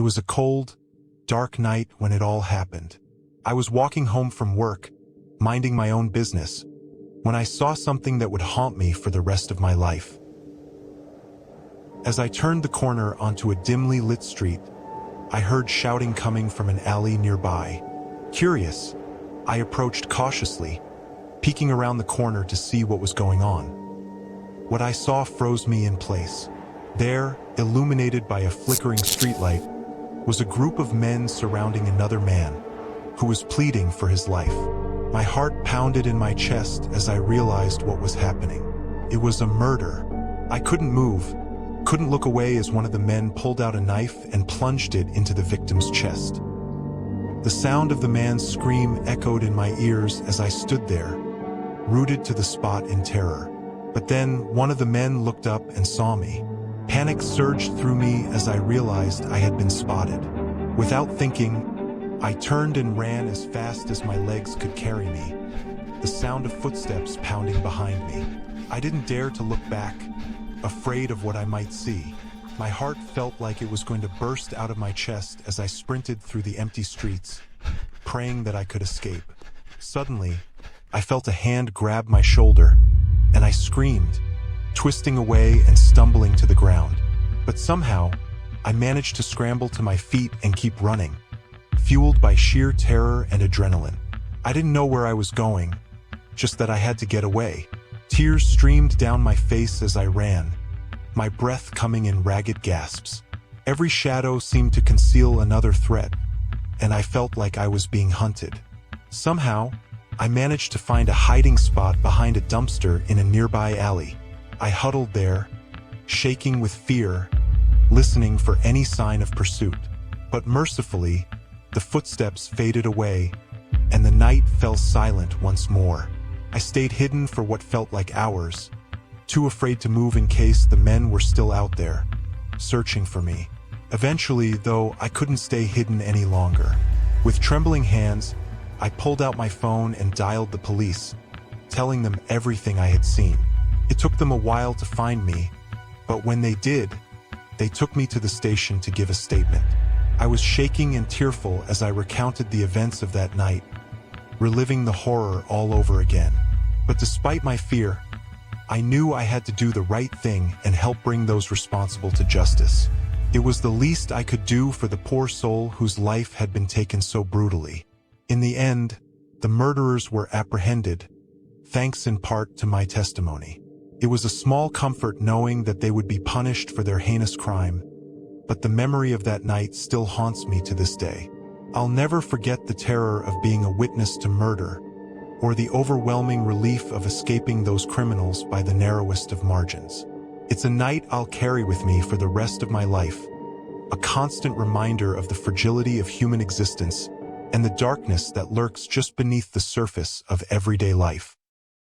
It was a cold, dark night when it all happened. I was walking home from work, minding my own business, when I saw something that would haunt me for the rest of my life. As I turned the corner onto a dimly lit street, I heard shouting coming from an alley nearby. Curious, I approached cautiously, peeking around the corner to see what was going on. What I saw froze me in place. There, illuminated by a flickering streetlight, was a group of men surrounding another man, who was pleading for his life. My heart pounded in my chest as I realized what was happening. It was a murder. I couldn't move, couldn't look away as one of the men pulled out a knife and plunged it into the victim's chest. The sound of the man's scream echoed in my ears as I stood there, rooted to the spot in terror. But then one of the men looked up and saw me. Panic surged through me as I realized I had been spotted. Without thinking, I turned and ran as fast as my legs could carry me, the sound of footsteps pounding behind me. I didn't dare to look back, afraid of what I might see. My heart felt like it was going to burst out of my chest as I sprinted through the empty streets, praying that I could escape. Suddenly, I felt a hand grab my shoulder, and I screamed, twisting away and stumbling to the ground. But somehow, I managed to scramble to my feet and keep running, fueled by sheer terror and adrenaline. I didn't know where I was going, just that I had to get away. Tears streamed down my face as I ran, my breath coming in ragged gasps. Every shadow seemed to conceal another threat, and I felt like I was being hunted. Somehow, I managed to find a hiding spot behind a dumpster in a nearby alley. I huddled there, shaking with fear, listening for any sign of pursuit. But mercifully, the footsteps faded away, and the night fell silent once more. I stayed hidden for what felt like hours, too afraid to move in case the men were still out there, searching for me. Eventually, though, I couldn't stay hidden any longer. With trembling hands, I pulled out my phone and dialed the police, telling them everything I had seen. It took them a while to find me, but when they did, they took me to the station to give a statement. I was shaking and tearful as I recounted the events of that night, reliving the horror all over again. But despite my fear, I knew I had to do the right thing and help bring those responsible to justice. It was the least I could do for the poor soul whose life had been taken so brutally. In the end, the murderers were apprehended, thanks in part to my testimony. It was a small comfort knowing that they would be punished for their heinous crime, but the memory of that night still haunts me to this day. I'll never forget the terror of being a witness to murder, or the overwhelming relief of escaping those criminals by the narrowest of margins. It's a night I'll carry with me for the rest of my life, a constant reminder of the fragility of human existence and the darkness that lurks just beneath the surface of everyday life.